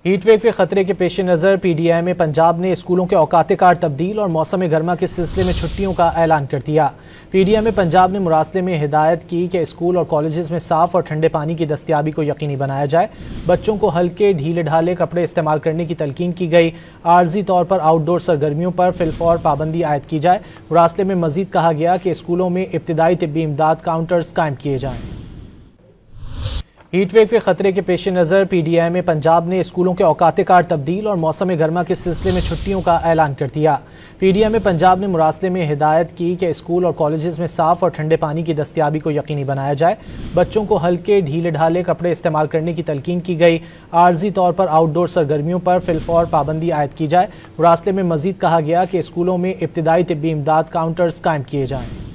Heatwave के खतरे के पेश नज़र पीडीआई में पंजाब ने स्कूलों के औकात-ए-कार तब्दील और मौसम गर्मा के सिलसिले में छुट्टियों का ऐलान कर दिया। पीडीआई में पंजाब ने मुरासले में हिदायत की कि स्कूल और कॉलेजेस में साफ और ठंडे पानी की दस्तियाबी को यकीनी बनाया जाए। बच्चों को हल्के ढीले ढाले कपड़े इस्तेमाल करने की तलकीन की गई। आर्जी तौर पर आउटडोर सरगर्मियों पर फिलफौर पाबंदी आयद की जाए। मुरासले में मजीद कहा गया कि स्कूलों में इब्तिदाई तिब्बी इमदाद काउंटर्स कायम किए जाएं। हीटवेव के खतरे के पेश नज़र पीडीआई में पंजाब ने स्कूलों के औकात-ए-कार तब्दील और मौसम गर्मा के सिलसिले में छुट्टियों का ऐलान कर दिया। पीडीआई में पंजाब ने मुरासले में हिदायत की कि स्कूल और कॉलेजेस में साफ और ठंडे पानी की दस्तियाबी को यकीनी बनाया जाए। बच्चों को हल्के ढीले ढाले कपड़े इस्तेमाल करने की तलकीन की गई। आर्जी तौर पर आउटडोर सरगर्मियों पर फिलफौर पाबंदी आयद की जाए। मुरासले में मजीद कहा गया कि स्कूलों में इब्तिदाई तिब्बी इमदाद काउंटर्स कायम किए जाएं।